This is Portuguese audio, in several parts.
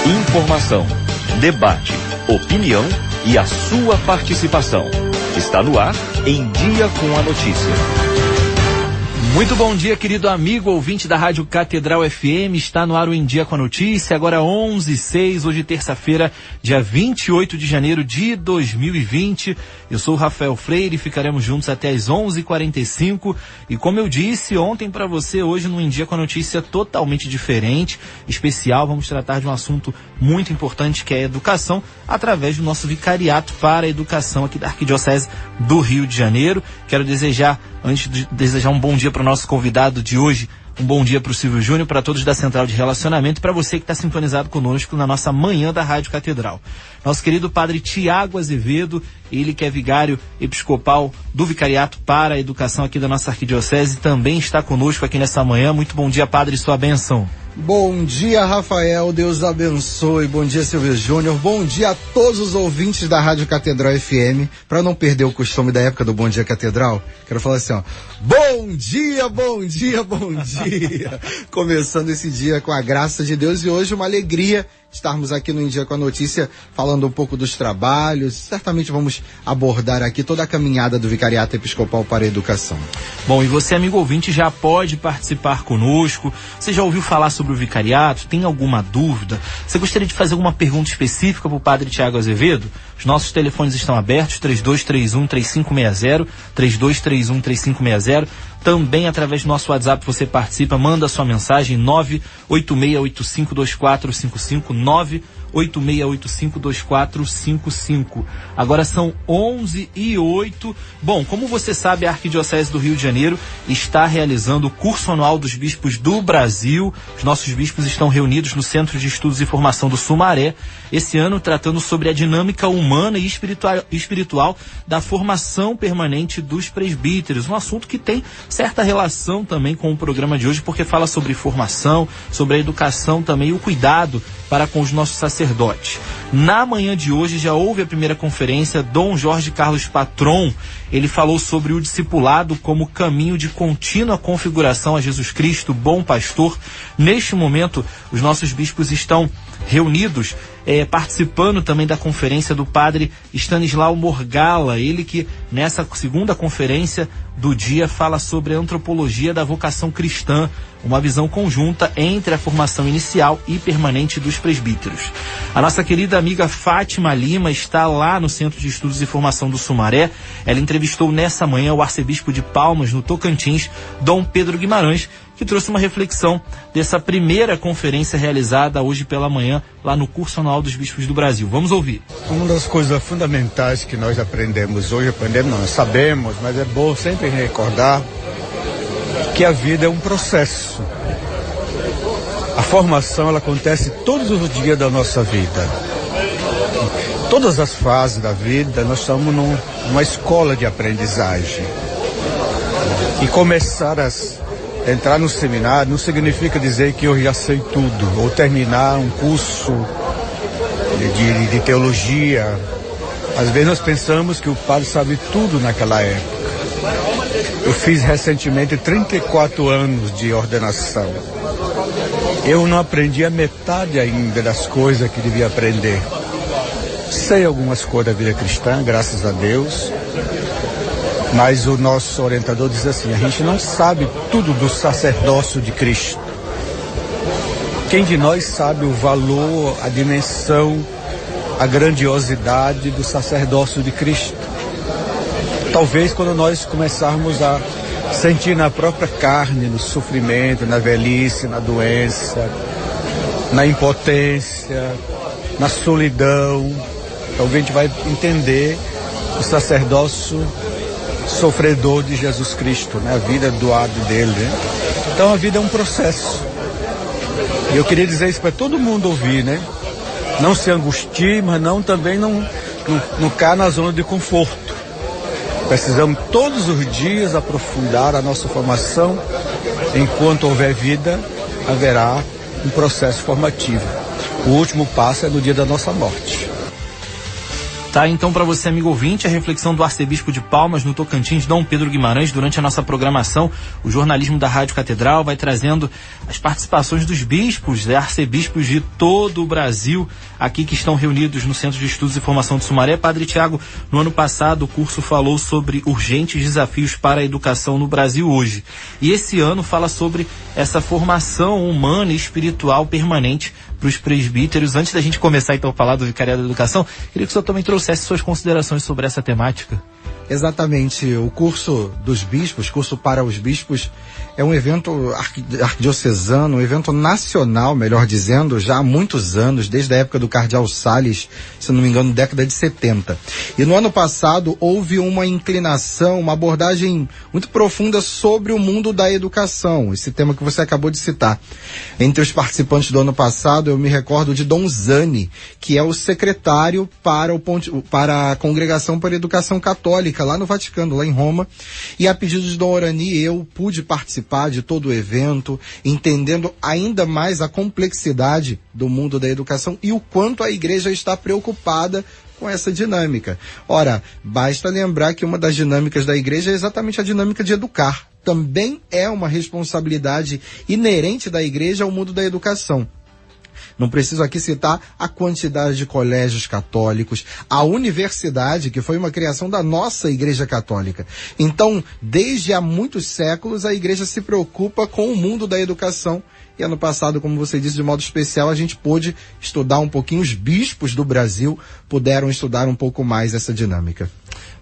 Informação, debate, opinião e a sua participação. Está no ar, Em Dia com a Notícia. Muito bom dia, querido amigo ouvinte da Rádio Catedral FM. Está no ar o Em Dia com a Notícia, agora 11h06, hoje terça-feira, dia 28 de janeiro de 2020. Eu sou o Rafael Freire e ficaremos juntos até as 11h45. E como eu disse ontem para você, hoje no Em Dia com a Notícia totalmente diferente, especial, vamos tratar de um assunto muito importante que é a educação, através do nosso vicariato para a educação aqui da Arquidiocese do Rio de Janeiro. Quero desejar, antes de desejar um bom dia para o nosso convidado de hoje, um bom dia para o Silvio Júnior, para todos da Central de Relacionamento e para você que está sintonizado conosco na nossa manhã da Rádio Catedral. Nosso querido padre Tiago Azevedo, ele que é vigário episcopal do Vicariato para a Educação aqui da nossa Arquidiocese, também está conosco aqui nessa manhã. Muito bom dia, padre, sua bênção. Bom dia, Rafael, Deus abençoe. Bom dia, Silvio Júnior. Bom dia a todos os ouvintes da Rádio Catedral FM. Para não perder o costume da época do Bom Dia Catedral, quero falar assim, ó: bom dia, bom dia, bom dia. Começando esse dia com a graça de Deus e hoje uma alegria estarmos aqui no Em Dia com a Notícia, falando um pouco dos trabalhos. Certamente vamos abordar aqui toda a caminhada do Vicariato Episcopal para a Educação. Bom, e você, amigo ouvinte, já pode participar conosco. Você já ouviu falar sobre o Vicariato? Tem alguma dúvida? Você gostaria de fazer alguma pergunta específica para o padre Tiago Azevedo? Os nossos telefones estão abertos, 3231-3560, 3231-3560. Também através do nosso WhatsApp você participa, manda sua mensagem 986852455, 986852455. Agora são 11h08. Bom, como você sabe, a Arquidiocese do Rio de Janeiro está realizando o curso anual dos bispos do Brasil. Os nossos bispos estão reunidos no Centro de Estudos e Formação do Sumaré, esse ano tratando sobre a dinâmica humana e espiritual da formação permanente dos presbíteros, um assunto que tem certa relação também com o programa de hoje, porque fala sobre formação, sobre a educação também e o cuidado para com os nossos sacerdotes. Na manhã de hoje já houve a primeira conferência. Dom Jorge Carlos Patron, ele falou sobre o discipulado como caminho de contínua configuração a Jesus Cristo, bom pastor. Neste momento, os nossos bispos estão reunidos, participando também da conferência do padre Stanislau Morgala, ele que nessa segunda conferência do dia fala sobre a antropologia da vocação cristã, uma visão conjunta entre a formação inicial e permanente dos presbíteros. A nossa querida amiga Fátima Lima está lá no Centro de Estudos e Formação do Sumaré. Ela entrevistou nessa manhã o arcebispo de Palmas, no Tocantins, Dom Pedro Guimarães, que trouxe uma reflexão dessa primeira conferência realizada hoje pela manhã lá no curso anual dos bispos do Brasil. Vamos ouvir. Uma das coisas fundamentais que nós aprendemos hoje, nós sabemos, mas é bom sempre recordar que a vida é um processo. A formação, ela acontece todos os dias da nossa vida. Todas as fases da vida, nós estamos numa escola de aprendizagem. E começar a entrar no seminário não significa dizer que eu já sei tudo, ou terminar um curso de teologia. Às vezes nós pensamos que o padre sabe tudo naquela época. Eu fiz recentemente 34 anos de ordenação. Eu não aprendi a metade ainda das coisas que devia aprender. Sei algumas coisas da vida cristã, graças a Deus. Mas o nosso orientador diz assim: a gente não sabe tudo do sacerdócio de Cristo. Quem de nós sabe o valor, a dimensão, a grandiosidade do sacerdócio de Cristo? Talvez quando nós começarmos a sentir na própria carne, no sofrimento, na velhice, na doença, na impotência, na solidão, talvez a gente vai entender o sacerdócio sofredor de Jesus Cristo, né? A vida doada dele, né? Então a vida é um processo. E eu queria dizer isso para todo mundo ouvir, né? Não se angustie, mas também não caia na zona de conforto. Precisamos todos os dias aprofundar a nossa formação. Enquanto houver vida, haverá um processo formativo. O último passo é no dia da nossa morte. Tá, então para você, amigo ouvinte, a reflexão do arcebispo de Palmas, no Tocantins, Dom Pedro Guimarães, durante a nossa programação. O jornalismo da Rádio Catedral vai trazendo as participações dos bispos, arcebispos de todo o Brasil, aqui que estão reunidos no Centro de Estudos e Formação de Sumaré. Padre Tiago, no ano passado o curso falou sobre urgentes desafios para a educação no Brasil hoje. E esse ano fala sobre essa formação humana e espiritual permanente para os presbíteros. Antes da gente começar então a falar do Vicariado da Educação, queria que o senhor também trouxesse suas considerações sobre essa temática. Exatamente, o curso dos bispos, curso para os bispos, é um evento arquidiocesano, um evento nacional, melhor dizendo, já há muitos anos, desde a época do Cardeal Salles, se não me engano, década de 70. E no ano passado houve uma inclinação, uma abordagem muito profunda sobre o mundo da educação, esse tema que você acabou de citar. Entre os participantes do ano passado, eu me recordo de Dom Zani, que é o secretário para a Congregação para a Educação Católica, lá no Vaticano, lá em Roma, e a pedido de Dom Orani eu pude participar de todo o evento, entendendo ainda mais a complexidade do mundo da educação e o quanto a igreja está preocupada com essa dinâmica. Ora, basta lembrar que uma das dinâmicas da igreja é exatamente a dinâmica de educar. Também é uma responsabilidade inerente da igreja ao mundo da educação. Não preciso aqui citar a quantidade de colégios católicos, a universidade, que foi uma criação da nossa Igreja Católica. Então, desde há muitos séculos, a Igreja se preocupa com o mundo da educação. E ano passado, como você disse, de modo especial, a gente pôde estudar um pouquinho, os bispos do Brasil puderam estudar um pouco mais essa dinâmica.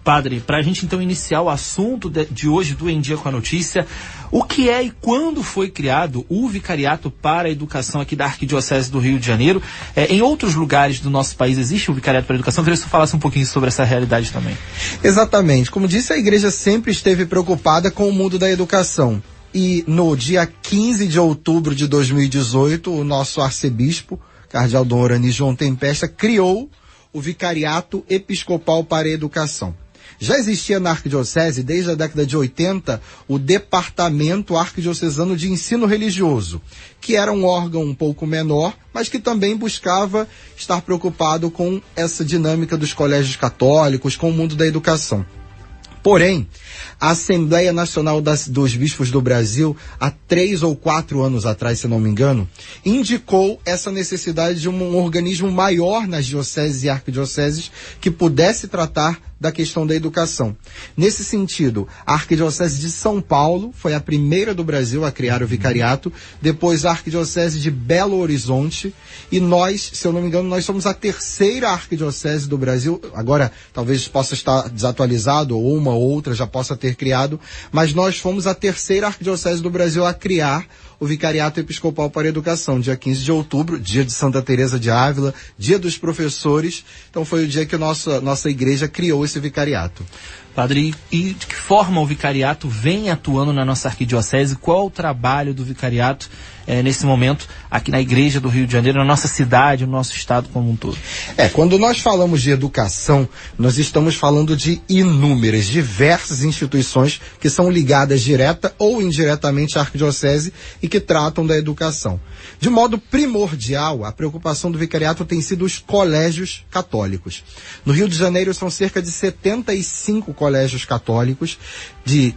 Padre, para a gente então iniciar o assunto de hoje do Em Dia com a Notícia, o que é e quando foi criado o Vicariato para a Educação aqui da Arquidiocese do Rio de Janeiro? Em outros lugares do nosso país existe o Vicariato para a Educação? Eu queria que você falasse um pouquinho sobre essa realidade também. Exatamente. Como disse, a igreja sempre esteve preocupada com o mundo da educação. E no dia 15 de outubro de 2018, o nosso arcebispo, Cardeal Dom Orani João Tempesta, criou o Vicariato Episcopal para a Educação. Já existia na Arquidiocese, desde a década de 80, o Departamento Arquidiocesano de Ensino Religioso, que era um órgão um pouco menor, mas que também buscava estar preocupado com essa dinâmica dos colégios católicos, com o mundo da educação. Porém, a Assembleia Nacional dos Bispos do Brasil, há 3 ou 4 anos atrás, se não me engano, indicou essa necessidade de um organismo maior nas dioceses e arquidioceses que pudesse tratar da questão da educação. Nesse sentido, a Arquidiocese de São Paulo foi a primeira do Brasil a criar o vicariato, depois a Arquidiocese de Belo Horizonte, e nós, se eu não me engano, nós somos a terceira arquidiocese do Brasil, agora talvez possa estar desatualizado, ou uma ou outra já possa ter criado, mas nós fomos a terceira arquidiocese do Brasil a criar o Vicariato Episcopal para a Educação, dia 15 de outubro, dia de Santa Teresa de Ávila, dia dos professores. Então foi o dia que a nossa igreja criou esse vicariato. Padre, e de que forma o vicariato vem atuando na nossa arquidiocese? Qual o trabalho do vicariato nesse momento aqui na Igreja do Rio de Janeiro, na nossa cidade, no nosso estado como um todo? Quando nós falamos de educação, nós estamos falando de inúmeras, diversas instituições que são ligadas direta ou indiretamente à arquidiocese e que tratam da educação. De modo primordial, a preocupação do vicariato tem sido os colégios católicos. No Rio de Janeiro são cerca de 75 colégios católicos de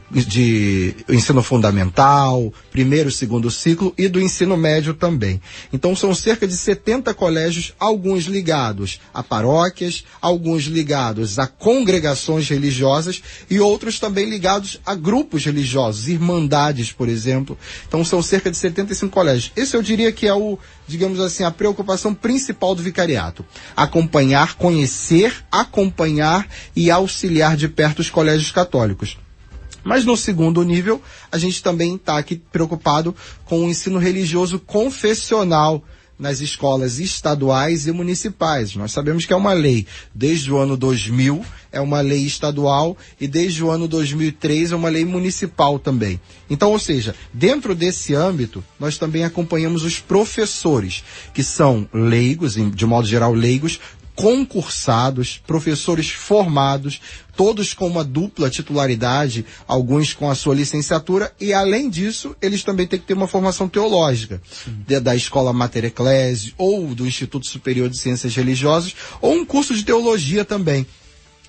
ensino fundamental, primeiro e segundo ciclo, e do ensino médio também. Então são cerca de 70 colégios, alguns ligados a paróquias, alguns ligados a congregações religiosas e outros também ligados a grupos religiosos, irmandades, por exemplo. Então são cerca de 75 colégios. Esse eu diria que é digamos assim, a preocupação principal do vicariato. Acompanhar, conhecer, acompanhar e auxiliar de perto os colégios católicos. Mas no segundo nível, a gente também está aqui preocupado com o ensino religioso confessional nas escolas estaduais e municipais. Nós sabemos que é uma lei, desde o ano 2000 é uma lei estadual e desde o ano 2003 é uma lei municipal também. Então, ou seja, dentro desse âmbito, nós também acompanhamos os professores, que são leigos, de modo geral leigos, concursados, professores formados, todos com uma dupla titularidade, alguns com a sua licenciatura, e além disso, eles também têm que ter uma formação teológica, da Escola Mater Ecclesiae, ou do Instituto Superior de Ciências Religiosas, ou um curso de teologia também.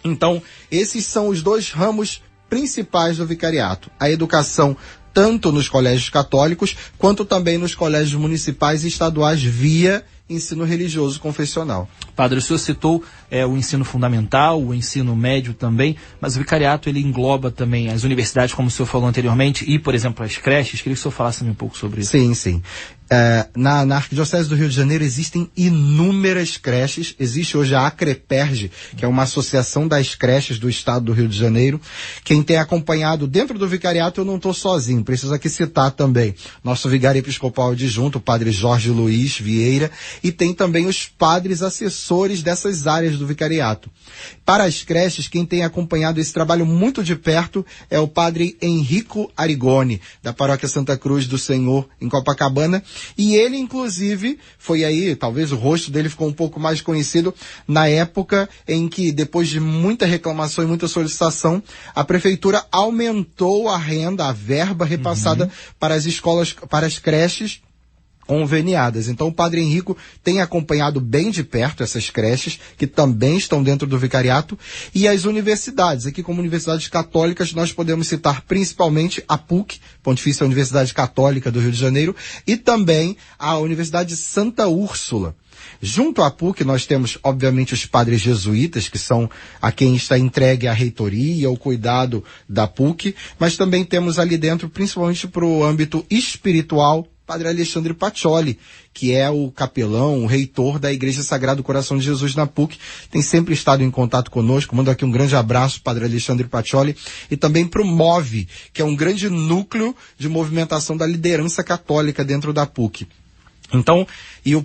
Então, esses são os dois ramos principais do vicariato. A educação tanto nos colégios católicos, quanto também nos colégios municipais e estaduais via ensino religioso confessional. Padre, o senhor citou o ensino fundamental, o ensino médio também, mas o vicariato ele engloba também as universidades, como o senhor falou anteriormente, e, por exemplo, as creches. Queria que o senhor falasse também um pouco sobre isso. Sim, sim. Na Arquidiocese do Rio de Janeiro existem inúmeras creches. Existe hoje a Acreperge, que é uma associação das creches do estado do Rio de Janeiro. Quem tem acompanhado dentro do vicariato, eu não estou sozinho, preciso aqui citar também nosso vigário episcopal adjunto, o padre Jorge Luiz Vieira, e tem também os padres assessores dessas áreas do vicariato. Para as creches, quem tem acompanhado esse trabalho muito de perto é o padre Henrico Arigoni, da Paróquia Santa Cruz do Senhor, em Copacabana. E ele, inclusive, foi aí, talvez o rosto dele ficou um pouco mais conhecido, na época em que, depois de muita reclamação e muita solicitação, a prefeitura aumentou a renda, a verba repassada para as escolas, para as creches conveniadas. Então o padre Henrico tem acompanhado bem de perto essas creches, que também estão dentro do vicariato, e as universidades. Aqui, como universidades católicas, nós podemos citar principalmente a PUC, Pontifícia Universidade Católica do Rio de Janeiro, e também a Universidade Santa Úrsula. Junto à PUC, nós temos, obviamente, os padres jesuítas, que são a quem está entregue a reitoria, o cuidado da PUC, mas também temos ali dentro, principalmente para o âmbito espiritual, Padre Alexandre Pacioli, que é o capelão, o reitor da Igreja Sagrado Coração de Jesus na PUC, tem sempre estado em contato conosco. Mando aqui um grande abraço, Padre Alexandre Pacioli, e também para o MOVE, que é um grande núcleo de movimentação da liderança católica dentro da PUC. Então, e o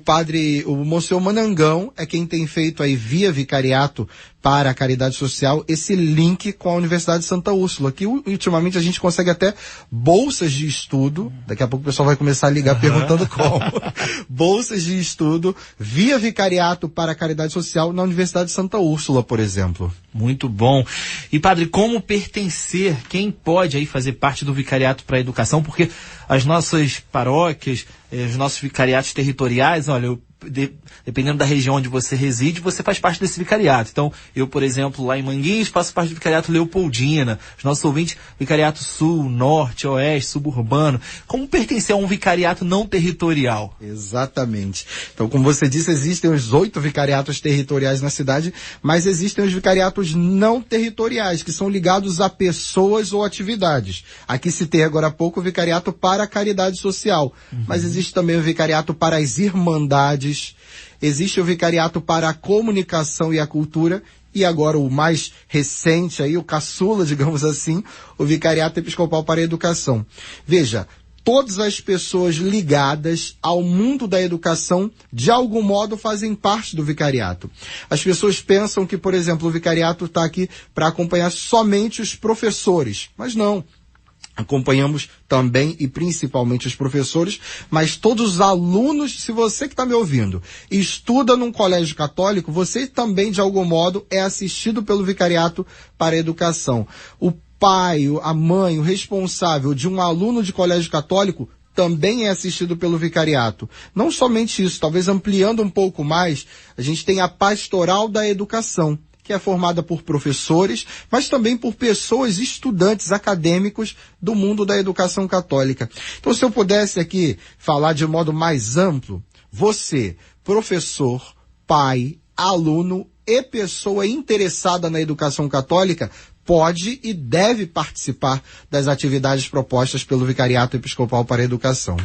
Monsenhor Manangão é quem tem feito aí via vicariato para a caridade social esse link com a Universidade Santa Úrsula, que ultimamente a gente consegue até bolsas de estudo, daqui a pouco o pessoal vai começar a ligar perguntando como, bolsas de estudo via vicariato para a caridade social na Universidade Santa Úrsula, por exemplo. Muito bom. E padre, como pertencer? Quem pode aí fazer parte do vicariato para a educação? Porque as nossas paróquias, os nossos vicariatos territoriais, olha, dependendo da região onde você reside, você faz parte desse vicariato. Então, eu, por exemplo, lá em Manguinhos, faço parte do vicariato Leopoldina. Os nossos ouvintes, vicariato sul, norte, oeste, suburbano. Como pertencer a um vicariato não territorial? Exatamente. Então, como você disse, existem os 8 vicariatos territoriais na cidade, mas existem os vicariatos não territoriais, que são ligados a pessoas ou atividades. Aqui citei agora há pouco o vicariato para a caridade social, mas existe também o vicariato para as irmandades, existe o vicariato para a comunicação e a cultura, e agora o mais recente aí, o caçula, digamos assim, o vicariato episcopal para a educação. Veja, todas as pessoas ligadas ao mundo da educação, de algum modo, fazem parte do vicariato. As pessoas pensam que, por exemplo, o vicariato está aqui para acompanhar somente os professores, mas não. Acompanhamos também e principalmente os professores, mas todos os alunos. Se você que está me ouvindo estuda num colégio católico, você também, de algum modo, é assistido pelo vicariato para a educação. O pai, a mãe, o responsável de um aluno de colégio católico também é assistido pelo vicariato. Não somente isso, talvez ampliando um pouco mais, a gente tem a pastoral da educação, que é formada por professores, mas também por pessoas, estudantes, acadêmicos do mundo da educação católica. Então, se eu pudesse aqui falar de modo mais amplo, você, professor, pai, aluno e pessoa interessada na educação católica, pode e deve participar das atividades propostas pelo Vicariato Episcopal para a Educação.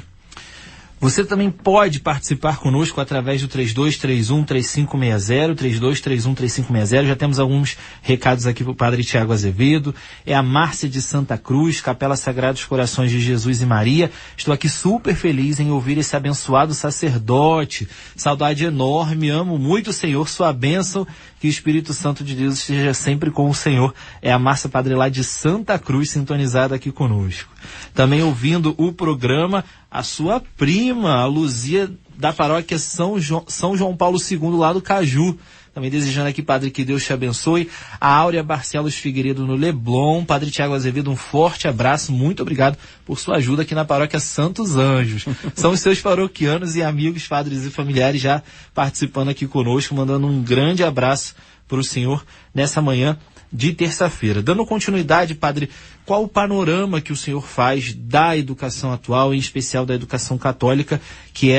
Você também pode participar conosco através do 3231-3560, 3231-3560. Já temos alguns recados aqui para o Padre Tiago Azevedo. É a Márcia de Santa Cruz, Capela Sagrados Corações de Jesus e Maria. Estou aqui super feliz em ouvir esse abençoado sacerdote. Saudade enorme, amo muito o Senhor, sua bênção, que o Espírito Santo de Deus esteja sempre com o Senhor. É a Márcia Padre lá de Santa Cruz, sintonizada aqui conosco. Também ouvindo o programa, a sua prima, a Luzia, da paróquia São João Paulo II, lá do Caju. Também desejando aqui, Padre, que Deus te abençoe. A Áurea Barcelos Figueiredo no Leblon. Padre Tiago Azevedo, um forte abraço. Muito obrigado por sua ajuda aqui na paróquia Santos Anjos. São os seus paroquianos e amigos, padres e familiares já participando aqui conosco, mandando um grande abraço para o senhor nessa manhã de terça-feira. Dando continuidade, Padre, qual o panorama que o senhor faz da educação atual, em especial da educação católica, que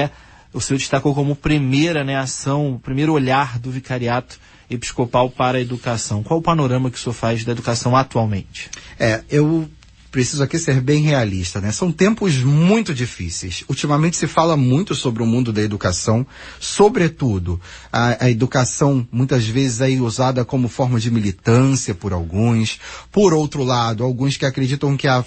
o senhor destacou como primeira, né, ação, o primeiro olhar do vicariato episcopal para a educação. Qual o panorama que o senhor faz da educação atualmente? Eu preciso aqui ser bem realista, né? São tempos muito difíceis. Ultimamente se fala muito sobre o mundo da educação, sobretudo a educação muitas vezes aí usada como forma de militância por alguns. Por outro lado, alguns que acreditam que a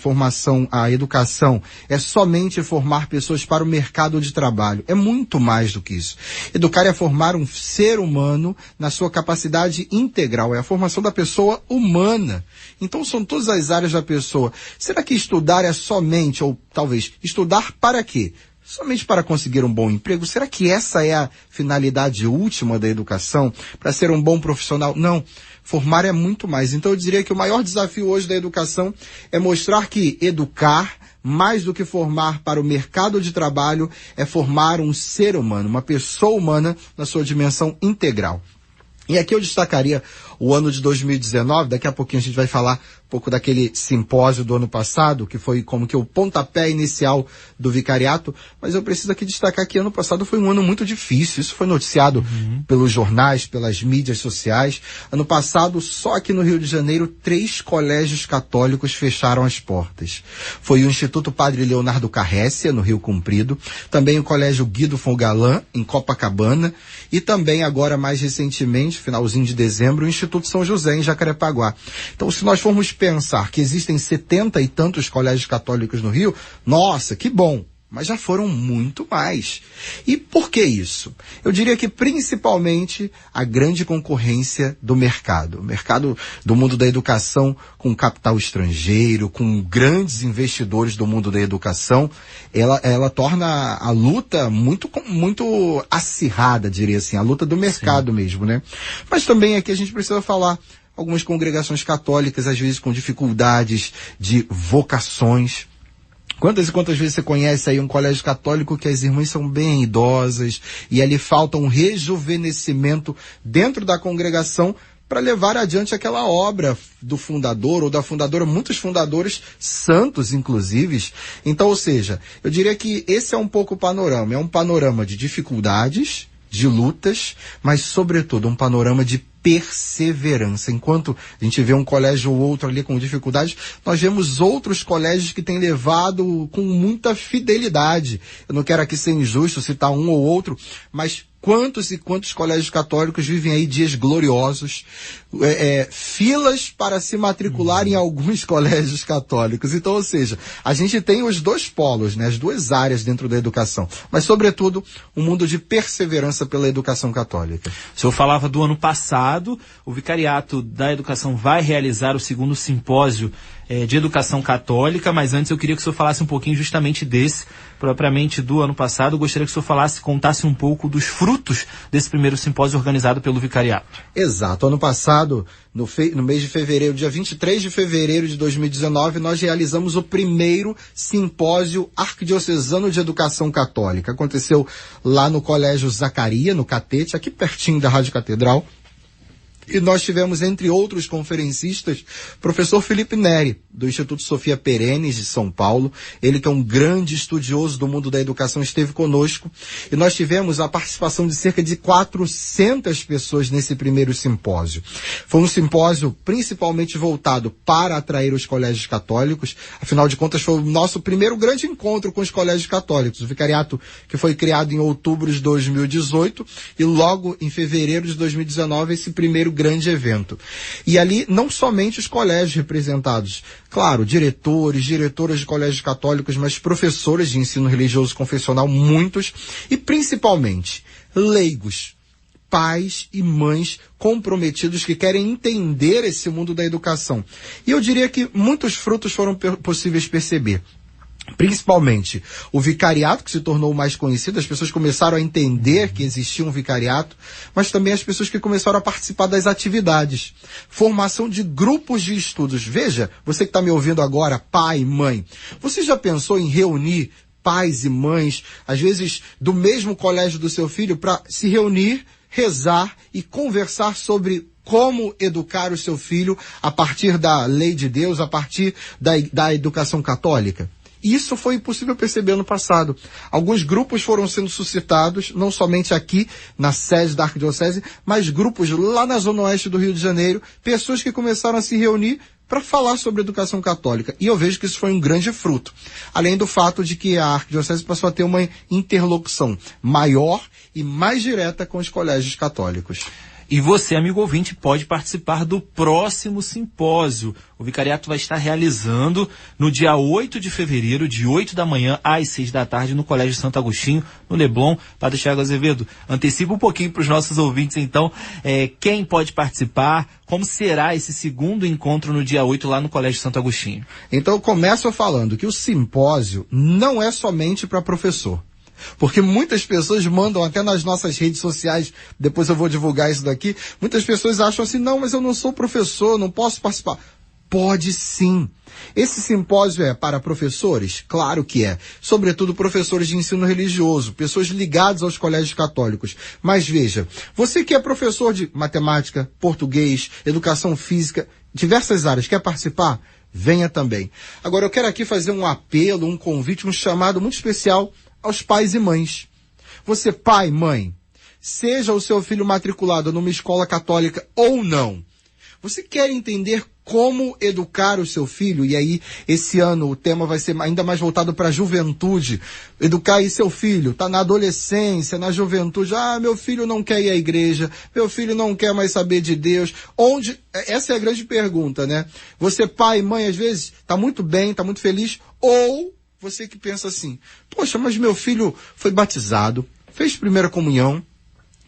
educação é somente formar pessoas para o mercado de trabalho. É muito mais do que isso. Educar é formar um ser humano na sua capacidade integral, é a formação da pessoa humana. Então são todas as áreas da pessoa. Será que estudar é somente, ou talvez, estudar para quê? Somente para conseguir um bom emprego? Será que essa é a finalidade última da educação? Para ser um bom profissional? Não. Formar é muito mais. Então eu diria que o maior desafio hoje da educação é mostrar que educar, mais do que formar para o mercado de trabalho, é formar um ser humano, uma pessoa humana na sua dimensão integral. E aqui eu destacaria o ano de 2019, daqui a pouquinho a gente vai falar um pouco daquele simpósio do ano passado, que foi como que o pontapé inicial do vicariato, mas eu preciso aqui destacar que ano passado foi um ano muito difícil, isso foi noticiado pelos jornais, pelas mídias sociais. Ano passado, só aqui no Rio de Janeiro, 3 colégios católicos fecharam as portas. Foi o Instituto Padre Leonardo Carrécia, no Rio Comprido, também o Colégio Guido Fogalan, em Copacabana, e também agora, mais recentemente, finalzinho de dezembro, o Instituto São José, em Jacarepaguá. Então, se nós formos pensar que existem 70 e tantos colégios católicos no Rio, nossa, que bom! Mas já foram muito mais. E por que isso? Eu diria que principalmente a grande concorrência do mercado. O mercado do mundo da educação com capital estrangeiro, com grandes investidores do mundo da educação, ela torna a luta muito acirrada, diria assim, a luta do mercado mesmo, né? Mas também aqui a gente precisa falar algumas congregações católicas, às vezes com dificuldades de vocações. Quantas e quantas vezes você conhece aí um colégio católico que as irmãs são bem idosas e ali falta um rejuvenescimento dentro da congregação para levar adiante aquela obra do fundador ou da fundadora, muitos fundadores santos, inclusive. Então, ou seja, eu diria que esse é um pouco o panorama. É um panorama de dificuldades, de lutas, mas, sobretudo, um panorama de perseverança. Enquanto a gente vê um colégio ou outro ali com dificuldades, nós vemos outros colégios que têm levado com muita fidelidade. Eu não quero aqui ser injusto, citar um ou outro, mas quantos e quantos colégios católicos vivem aí dias gloriosos, filas para se matricular em alguns colégios católicos. Então, ou seja, a gente tem os dois polos, né, as duas áreas dentro da educação, mas, sobretudo, um mundo de perseverança pela educação católica. O senhor falava do ano passado, o Vicariato da Educação vai realizar o 2º simpósio de educação católica, mas antes eu queria que o senhor falasse um pouquinho justamente desse, propriamente do ano passado. Eu gostaria que o senhor contasse um pouco dos frutos desse primeiro simpósio organizado pelo Vicariato. Exato. Ano passado, no mês de fevereiro, dia 23 de fevereiro de 2019, nós realizamos o primeiro simpósio arquidiocesano de educação católica. Aconteceu lá no Colégio Zacaria, no Catete, aqui pertinho da Rádio Catedral. E nós tivemos, entre outros conferencistas, professor Felipe Neri, do Instituto Sofia Perenes, de São Paulo. Ele que é um grande estudioso do mundo da educação, esteve conosco. E nós tivemos a participação de cerca de 400 pessoas nesse primeiro simpósio. Foi um simpósio principalmente voltado para atrair os colégios católicos. Afinal de contas, foi o nosso primeiro grande encontro com os colégios católicos. O vicariato que foi criado em outubro de 2018 e logo em fevereiro de 2019, esse primeiro grande evento. E ali, não somente os colégios representados, claro, diretoras de colégios católicos, mas professores de ensino religioso confessional, muitos, e principalmente leigos, pais e mães comprometidos que querem entender esse mundo da educação. E eu diria que muitos frutos foram possíveis perceber. Principalmente o vicariato, que se tornou mais conhecido, as pessoas começaram a entender que existia um vicariato, mas também as pessoas que começaram a participar das atividades. Formação de grupos de estudos. Veja, você que está me ouvindo agora, pai, mãe, você já pensou em reunir pais e mães, às vezes do mesmo colégio do seu filho, para se reunir, rezar e conversar sobre como educar o seu filho a partir da lei de Deus, a partir da educação católica? Isso foi impossível perceber no passado. Alguns grupos foram sendo suscitados, não somente aqui na sede da Arquidiocese, mas grupos lá na zona oeste do Rio de Janeiro, pessoas que começaram a se reunir para falar sobre educação católica. E eu vejo que isso foi um grande fruto. Além do fato de que a Arquidiocese passou a ter uma interlocução maior e mais direta com os colégios católicos. E você, amigo ouvinte, pode participar do próximo simpósio. O Vicariato vai estar realizando no dia 8 de fevereiro, de 8 da manhã às 6 da tarde, no Colégio Santo Agostinho, no Leblon. Padre Thiago Azevedo, antecipa um pouquinho para os nossos ouvintes, então, quem pode participar, como será esse segundo encontro no dia 8 lá no Colégio Santo Agostinho? Então, eu começo falando que o simpósio não é somente para professor. Porque muitas pessoas mandam até nas nossas redes sociais, depois eu vou divulgar isso daqui, muitas pessoas acham assim, não, mas eu não sou professor, não posso participar. Pode sim. Esse simpósio é para professores? Claro que é. Sobretudo professores de ensino religioso, pessoas ligadas aos colégios católicos. Mas veja, você que é professor de matemática, português, educação física, diversas áreas, quer participar? Venha também. Agora eu quero aqui fazer um apelo, um convite, um chamado muito especial aos pais e mães. Você, pai, mãe, seja o seu filho matriculado numa escola católica ou não, você quer entender como educar o seu filho? E aí, esse ano, o tema vai ser ainda mais voltado para a juventude. Educar aí seu filho, tá na adolescência, na juventude. Meu filho não quer ir à igreja, meu filho não quer mais saber de Deus. Essa é a grande pergunta, né? Você, pai, mãe, às vezes, tá muito bem, tá muito feliz, ou você que pensa assim, poxa, mas meu filho foi batizado, fez primeira comunhão,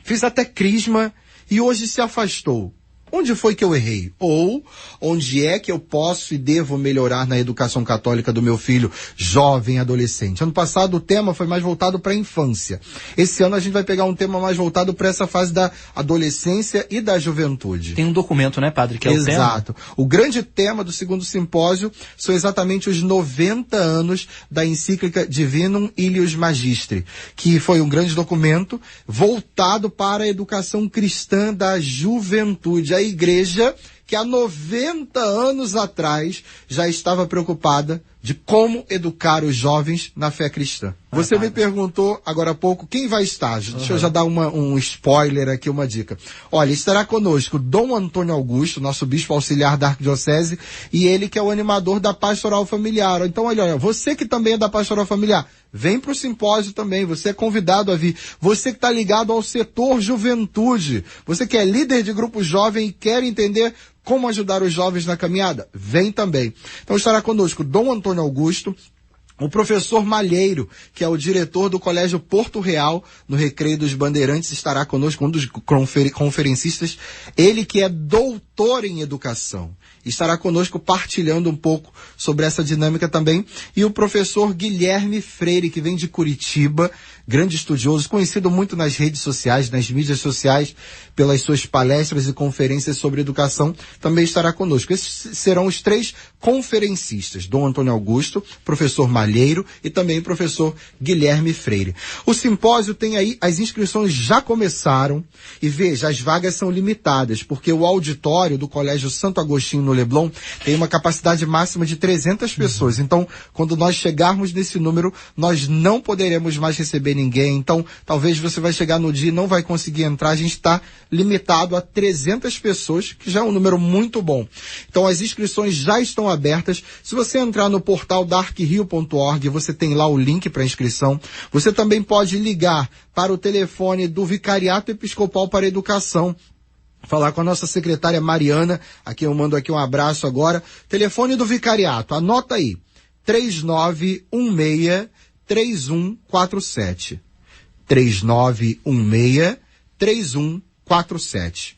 fez até crisma e hoje se afastou. Onde foi que eu errei? Ou onde é que eu posso e devo melhorar na educação católica do meu filho jovem, adolescente? Ano passado o tema foi mais voltado para a infância. Esse ano a gente vai pegar um tema mais voltado para essa fase da adolescência e da juventude. Tem um documento, né, padre, que é o tema? Exato. O grande tema do segundo simpósio são exatamente os 90 anos da encíclica Divinum Ilius Magistri, que foi um grande documento voltado para a educação cristã da juventude. A igreja que há 90 anos atrás já estava preocupada de como educar os jovens na fé cristã. Você me perguntou agora há pouco quem vai estar. Deixa eu já dar um spoiler aqui, uma dica. Olha, estará conosco Dom Antônio Augusto, nosso bispo auxiliar da Arquidiocese, e ele que é o animador da Pastoral Familiar. Então, olha, você que também é da Pastoral Familiar, vem para o simpósio também, você é convidado a vir. Você que está ligado ao setor juventude, você que é líder de grupo jovem e quer entender como ajudar os jovens na caminhada, vem também. Então estará conosco Dom Antônio Augusto, o professor Malheiro, que é o diretor do Colégio Porto Real, no Recreio dos Bandeirantes, estará conosco, um dos conferencistas, ele que é doutor em educação. Estará conosco partilhando um pouco sobre essa dinâmica também. E o professor Guilherme Freire, que vem de Curitiba, grande estudioso, conhecido muito nas redes sociais, nas mídias sociais, pelas suas palestras e conferências sobre educação, também estará conosco. Esses serão os 3 conferencistas, Dom Antônio Augusto, professor Malheiro e também o professor Guilherme Freire. O simpósio tem aí, as inscrições já começaram e veja, as vagas são limitadas, porque o auditório do Colégio Santo Agostinho no Leblon tem uma capacidade máxima de 300 pessoas. Então, quando nós chegarmos nesse número, nós não poderemos mais receber ninguém. Então, talvez você vai chegar no dia e não vai conseguir entrar. A gente está limitado a 300 pessoas, que já é um número muito bom. Então, as inscrições já estão abertas. Se você entrar no portal da arquirio.org, você tem lá o link para inscrição. Você também pode ligar para o telefone do Vicariato Episcopal para a Educação, falar com a nossa secretária Mariana, aqui eu mando aqui um abraço agora. Telefone do Vicariato, anota aí, 3916-3147. 3916-3147.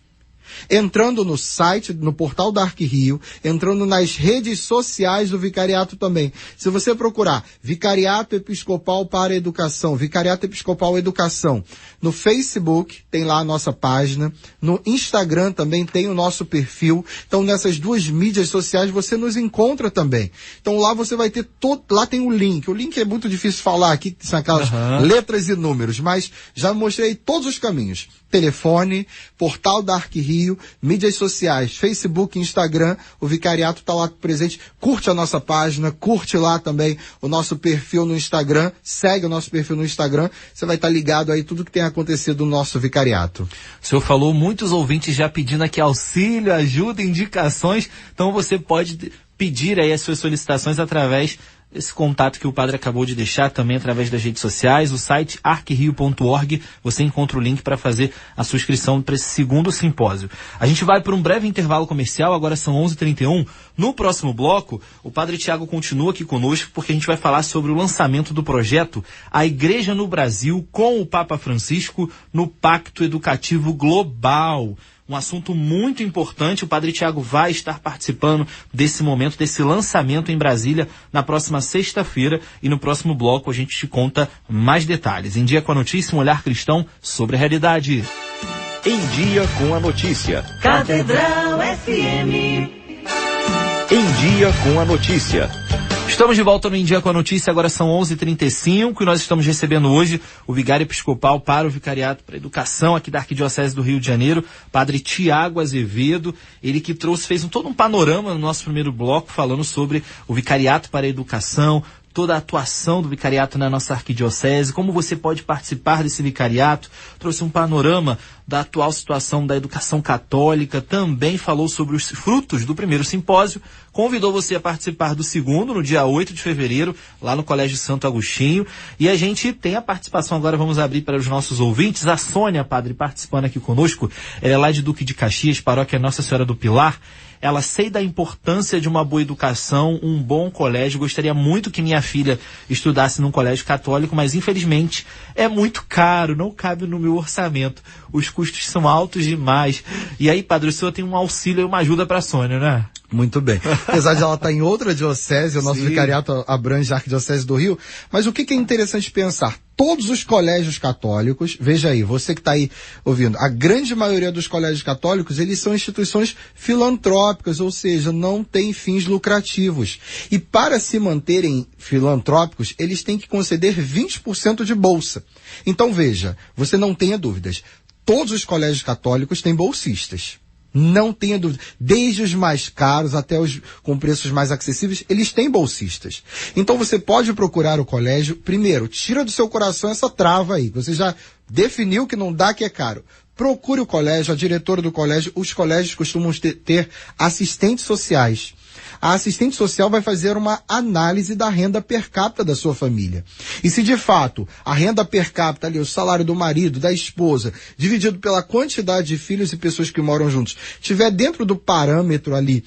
entrando no site, no portal da ArquiRio, entrando nas redes sociais do Vicariato também. Se você procurar Vicariato Episcopal para a Educação, Vicariato Episcopal Educação, no Facebook tem lá a nossa página, no Instagram também tem o nosso perfil. Então nessas duas mídias sociais você nos encontra também. Então lá você vai ter lá tem o link. O link é muito difícil falar aqui, que são aquelas letras e números, mas já mostrei todos os caminhos. Telefone, portal da ArquiRio, mídias sociais, Facebook, Instagram, o Vicariato está lá presente. Curte a nossa página, curte lá também o nosso perfil no Instagram, segue o nosso perfil no Instagram, você vai estar ligado aí tudo que tem acontecido no nosso Vicariato. O senhor falou, muitos ouvintes já pedindo aqui auxílio, ajuda, indicações, então você pode pedir aí as suas solicitações através esse contato que o padre acabou de deixar, também através das redes sociais, o site arquirio.org, você encontra o link para fazer a sua inscrição para esse segundo simpósio. A gente vai para um breve intervalo comercial, agora são 11h31. No próximo bloco, o padre Tiago continua aqui conosco, porque a gente vai falar sobre o lançamento do projeto A Igreja no Brasil com o Papa Francisco no Pacto Educativo Global. Um assunto muito importante, o padre Tiago vai estar participando desse momento, desse lançamento em Brasília na próxima sexta-feira, e no próximo bloco a gente te conta mais detalhes. Em Dia com a Notícia, um olhar cristão sobre a realidade. Em Dia com a Notícia. Catedral FM. Em Dia com a Notícia. Estamos de volta no Em Dia com a Notícia, agora são 11h35 e nós estamos recebendo hoje o vigário episcopal para o Vicariato para a Educação aqui da Arquidiocese do Rio de Janeiro, padre Tiago Azevedo, ele que fez todo um panorama no nosso primeiro bloco falando sobre o Vicariato para a Educação, toda a atuação do vicariato na nossa arquidiocese, como você pode participar desse vicariato, trouxe um panorama da atual situação da educação católica, também falou sobre os frutos do primeiro simpósio, convidou você a participar do segundo, no dia 8 de fevereiro, lá no Colégio Santo Agostinho, e a gente tem a participação agora, vamos abrir para os nossos ouvintes, a Sônia, padre, participando aqui conosco, ela é lá de Duque de Caxias, paróquia Nossa Senhora do Pilar. Ela sei da importância de uma boa educação, um bom colégio. Gostaria muito que minha filha estudasse num colégio católico, mas infelizmente é muito caro, não cabe no meu orçamento. Os custos são altos demais. E aí, padre, o senhor tem um auxílio e uma ajuda para a Sônia, né? Muito bem. Apesar de ela estar em outra diocese, o nosso vicariato abrange a Arquidiocese do Rio, mas o que é interessante pensar? Todos os colégios católicos, veja aí, você que está aí ouvindo, a grande maioria dos colégios católicos, eles são instituições filantrópicas, ou seja, não têm fins lucrativos. E para se manterem filantrópicos, eles têm que conceder 20% de bolsa. Então veja, você não tenha dúvidas, todos os colégios católicos têm bolsistas. Não tenha dúvida. Desde os mais caros até os com preços mais acessíveis, eles têm bolsistas. Então você pode procurar o colégio. Primeiro, tira do seu coração essa trava aí. Você já definiu que não dá, que é caro. Procure o colégio, a diretora do colégio. Os colégios costumam ter assistentes sociais. A assistente social vai fazer uma análise da renda per capita da sua família. E se de fato a renda per capita ali, o salário do marido, da esposa, dividido pela quantidade de filhos e pessoas que moram juntos, estiver dentro do parâmetro ali,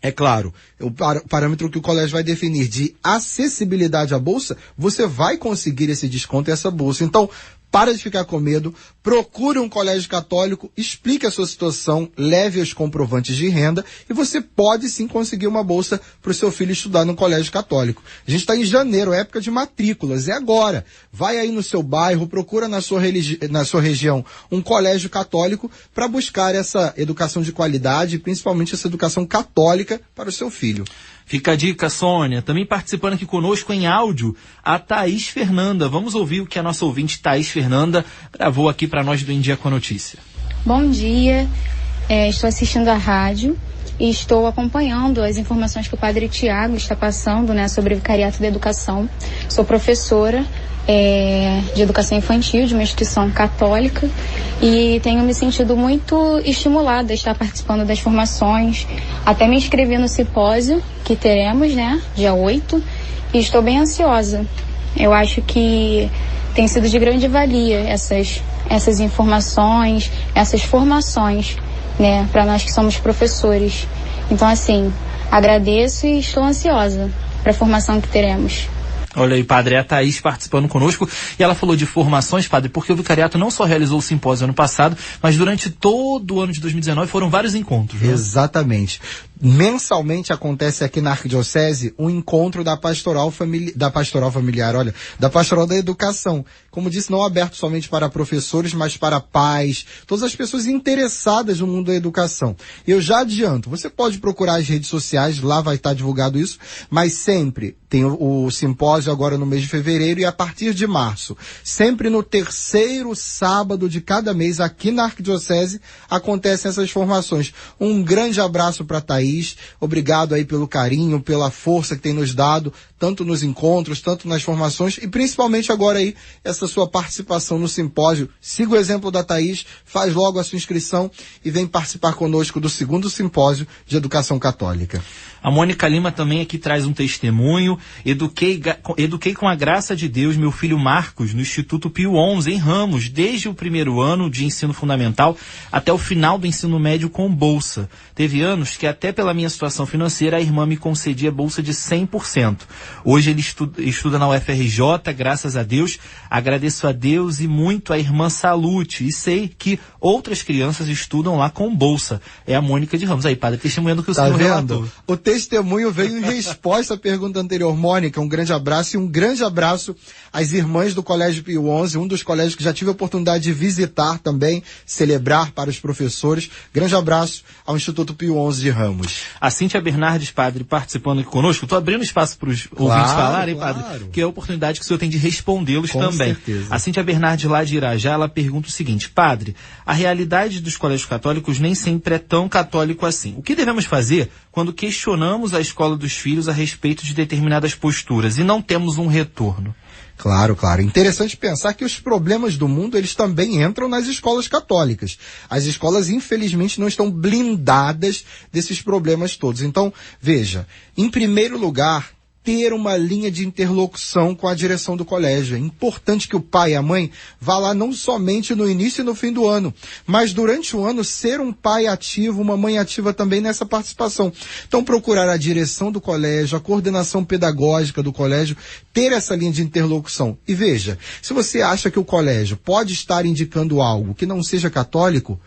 é claro, o parâmetro que o colégio vai definir de acessibilidade à bolsa, você vai conseguir esse desconto e essa bolsa. Então, para de ficar com medo, procure um colégio católico, explique a sua situação, leve os comprovantes de renda e você pode sim conseguir uma bolsa para o seu filho estudar no colégio católico. A gente está em janeiro, época de matrículas, é agora. Vai aí no seu bairro, procura na sua região um colégio católico para buscar essa educação de qualidade, principalmente essa educação católica para o seu filho. Fica a dica, Sônia. Também participando aqui conosco em áudio, a Thaís Fernanda. Vamos ouvir o que a nossa ouvinte Thaís Fernanda gravou aqui para nós do Em Dia com a Notícia. Bom dia, estou assistindo a rádio e estou acompanhando as informações que o padre Tiago está passando, né, sobre o Vicariato da Educação. Sou professora de educação infantil de uma instituição católica e tenho me sentido muito estimulada a estar participando das formações, até me inscrevi no simpósio que teremos, né, dia 8, e estou bem ansiosa. Eu acho que tem sido de grande valia essas informações, essas formações, né, para nós que somos professores. Então, assim, agradeço e estou ansiosa para a formação que teremos. Olha aí, padre, é a Thaís participando conosco e ela falou de formações, padre, porque o vicariato não só realizou o simpósio ano passado, mas durante todo o ano de 2019 foram vários encontros, né? Exatamente. Mensalmente acontece aqui na Arquidiocese um encontro da pastoral da educação. Como disse, não aberto somente para professores, mas para pais, todas as pessoas interessadas no mundo da educação. Eu já adianto, você pode procurar as redes sociais, lá vai estar divulgado isso, mas sempre tem o simpósio agora no mês de fevereiro e a partir de março, sempre no terceiro sábado de cada mês aqui na Arquidiocese acontecem essas formações. Um grande abraço para a Thaís, obrigado aí pelo carinho, pela força que tem nos dado, tanto nos encontros, tanto nas formações e principalmente agora aí essa sua participação no simpósio. Siga o exemplo da Thaís, faz logo a sua inscrição e vem participar conosco do segundo simpósio de educação católica. A Mônica Lima também aqui traz um testemunho. Eduquei com a graça de Deus meu filho Marcos no Instituto Pio XI, em Ramos, desde o primeiro ano de ensino fundamental até o final do ensino médio com bolsa. Teve anos que até pela minha situação financeira a irmã me concedia bolsa de 100%. Hoje ele estuda na UFRJ, graças a Deus. Agradeço a Deus e muito a irmã Salute. E sei que outras crianças estudam lá com bolsa. É a Mônica de Ramos. Aí, padre, testemunhando que o senhor relatou. O testemunho veio em resposta à pergunta anterior. Mônica, um grande abraço e um grande abraço às irmãs do Colégio Pio XI, um dos colégios que já tive a oportunidade de visitar também, celebrar para os professores. Grande abraço ao Instituto Pio XI de Ramos. A Cíntia Bernardes, padre, participando aqui conosco. Estou abrindo espaço para os ouvintes falarem, padre, que é a oportunidade que o senhor tem de respondê-los também. Certeza. A Cíntia Bernardes, lá de Irajá, ela pergunta o seguinte: padre, a realidade dos colégios católicos nem sempre é tão católico assim. O que devemos fazer quando questionamos a escola dos filhos a respeito de determinadas posturas e não temos um retorno? Claro, claro. Interessante pensar que os problemas do mundo, eles também entram nas escolas católicas. As escolas, infelizmente, não estão blindadas desses problemas todos. Então, veja, em primeiro lugar, ter uma linha de interlocução com a direção do colégio. É importante que o pai e a mãe vá lá não somente no início e no fim do ano, mas durante o ano ser um pai ativo, uma mãe ativa também nessa participação. Então procurar a direção do colégio, a coordenação pedagógica do colégio, ter essa linha de interlocução. E veja, se você acha que o colégio pode estar indicando algo que não seja católico,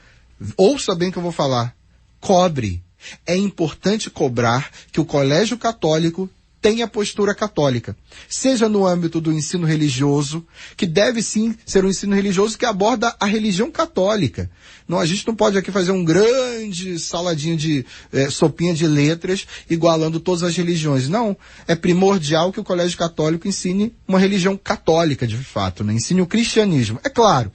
ouça bem o que eu vou falar, cobre. É importante cobrar que o colégio católico tenha postura católica, seja no âmbito do ensino religioso, que deve sim ser um ensino religioso que aborda a religião católica. Não, a gente não pode aqui fazer um grande saladinho de sopinha de letras igualando todas as religiões. Não, é primordial que o colégio católico ensine uma religião católica de fato, né? Ensine o cristianismo. É claro,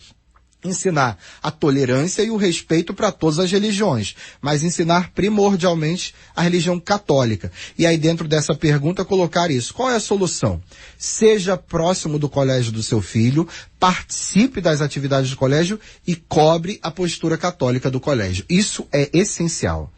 ensinar a tolerância e o respeito para todas as religiões, mas ensinar primordialmente a religião católica. E aí dentro dessa pergunta colocar isso. Qual é a solução? Seja próximo do colégio do seu filho, participe das atividades do colégio e cobre a postura católica do colégio. Isso é essencial.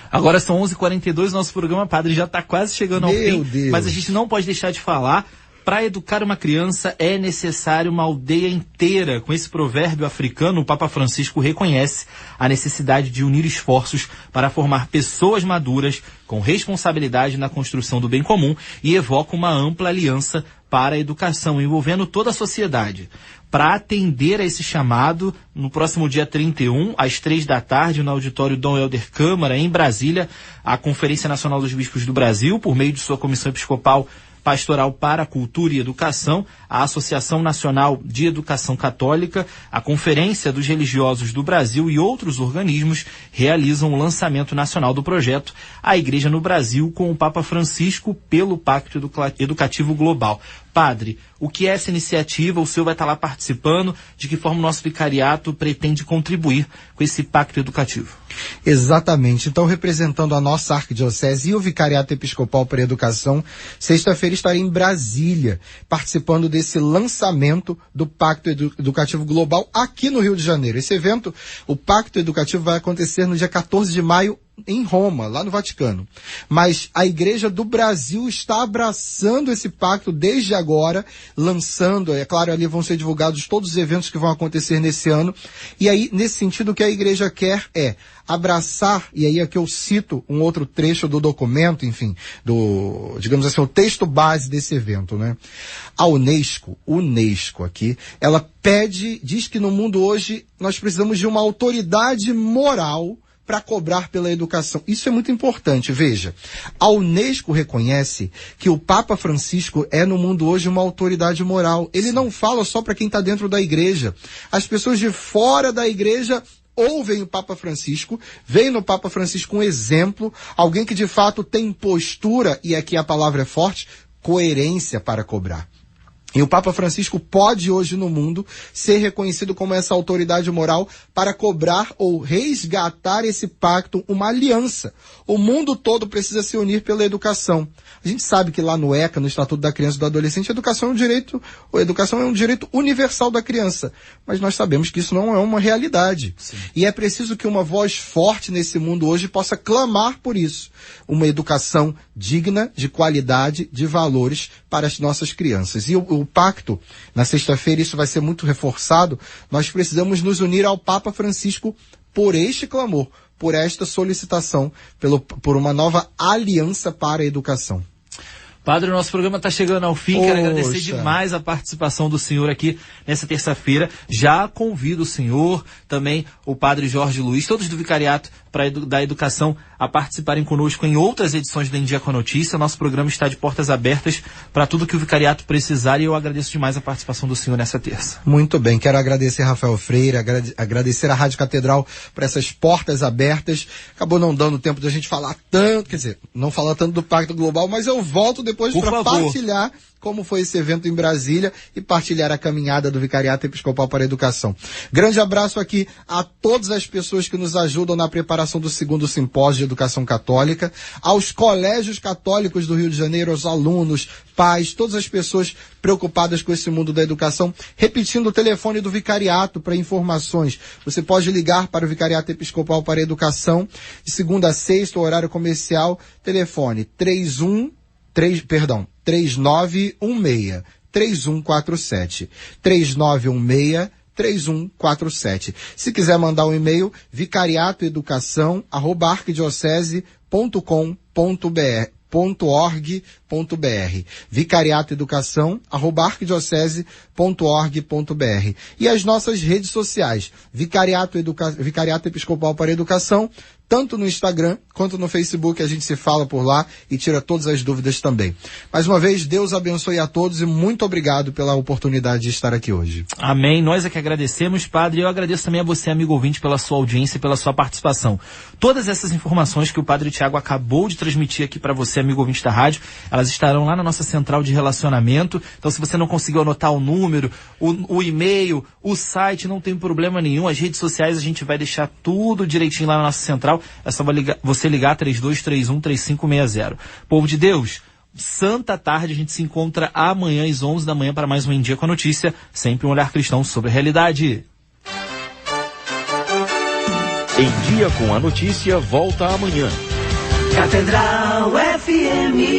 Agora são 11h42, nosso programa, padre, já está quase chegando ao fim, Deus. Mas a gente não pode deixar de falar. Para educar uma criança é necessário uma aldeia inteira. Com esse provérbio africano, o Papa Francisco reconhece a necessidade de unir esforços para formar pessoas maduras com responsabilidade na construção do bem comum e evoca uma ampla aliança para a educação, envolvendo toda a sociedade. Para atender a esse chamado, no próximo dia 31, às 15h, no auditório Dom Helder Câmara, em Brasília, a Conferência Nacional dos Bispos do Brasil, por meio de sua Comissão Episcopal Pastoral para a Cultura e Educação, a Associação Nacional de Educação Católica, a Conferência dos Religiosos do Brasil e outros organismos realizam o lançamento nacional do projeto A Igreja no Brasil com o Papa Francisco pelo Pacto Educativo Global. Padre, o que é essa iniciativa? O senhor vai estar lá participando? De que forma o nosso vicariato pretende contribuir com esse pacto educativo? Exatamente. Então, representando a nossa arquidiocese e o Vicariato Episcopal para a Educação, sexta-feira estarei em Brasília, participando desse lançamento do Pacto Educativo Global aqui no Rio de Janeiro. Esse evento, o Pacto Educativo, vai acontecer no dia 14 de maio em Roma, lá no Vaticano. Mas a Igreja do Brasil está abraçando esse pacto desde agora, lançando, é claro, ali vão ser divulgados todos os eventos que vão acontecer nesse ano. E aí, nesse sentido, o que a Igreja quer é abraçar, e aí aqui eu cito um outro trecho do documento, enfim, digamos assim, o texto base desse evento, né? A Unesco aqui, ela diz que no mundo hoje nós precisamos de uma autoridade moral para cobrar pela educação. Isso é muito importante, veja. A Unesco reconhece que o Papa Francisco é no mundo hoje uma autoridade moral. Ele não fala só para quem está dentro da igreja. As pessoas de fora da igreja ouvem o Papa Francisco, veem no Papa Francisco um exemplo, alguém que de fato tem postura, e aqui a palavra é forte, coerência para cobrar. E o Papa Francisco pode hoje no mundo ser reconhecido como essa autoridade moral para cobrar ou resgatar esse pacto, uma aliança. O mundo todo precisa se unir pela educação. A gente sabe que lá no ECA, no Estatuto da Criança e do Adolescente, a educação é um direito universal da criança. Mas nós sabemos que isso não é uma realidade. Sim. E é preciso que uma voz forte nesse mundo hoje possa clamar por isso. Uma educação digna, de qualidade, de valores para as nossas crianças. E o pacto, na sexta-feira, isso vai ser muito reforçado, nós precisamos nos unir ao Papa Francisco por este clamor, por esta solicitação, por uma nova aliança para a educação. Padre, o nosso programa está chegando ao fim. Quero agradecer demais a participação do senhor aqui nessa terça-feira. Já convido o senhor, também o Padre Jorge Luiz, todos do Vicariato da Educação, a participarem conosco em outras edições do Em Dia com a Notícia. Nosso programa está de portas abertas para tudo que o Vicariato precisar, e eu agradeço demais a participação do senhor nessa terça. Muito bem, quero agradecer a Rafael Freire, agradecer a Rádio Catedral por essas portas abertas. Acabou não dando tempo de a gente falar tanto, quer dizer, não falar tanto do Pacto Global, mas eu volto depois para partilhar como foi esse evento em Brasília e partilhar a caminhada do Vicariato Episcopal para a Educação. Grande abraço aqui a todas as pessoas que nos ajudam na preparação do 2º Simpósio de Educação Católica, aos colégios católicos do Rio de Janeiro, aos alunos, pais, todas as pessoas preocupadas com esse mundo da educação. Repetindo o telefone do Vicariato para informações. Você pode ligar para o Vicariato Episcopal para a Educação, de segunda a sexta, horário comercial, telefone 3916-3147. 3916-3147. Se quiser mandar um e-mail, vicariatoeducação@arquidiocese.org.br. vicariatoeducação@arquidiocese.org.br. E as nossas redes sociais, Vicariato Episcopal para a Educação, tanto no Instagram quanto no Facebook, a gente se fala por lá e tira todas as dúvidas também. Mais uma vez, Deus abençoe a todos e muito obrigado pela oportunidade de estar aqui hoje. Amém. Nós é que agradecemos, Padre. Eu agradeço também a você, amigo ouvinte, pela sua audiência e pela sua participação. Todas essas informações que o Padre Tiago acabou de transmitir aqui para você, amigo ouvinte da rádio, elas estarão lá na nossa central de relacionamento. Então, se você não conseguiu anotar o número, o e-mail, o site, não tem problema nenhum. As redes sociais a gente vai deixar tudo direitinho lá na nossa central. É só você ligar 3231-3560. Povo de Deus, santa tarde, a gente se encontra amanhã às 11 da manhã para mais um Em Dia com a Notícia, sempre um olhar cristão sobre a realidade. Em Dia com a Notícia volta amanhã. Catedral FM.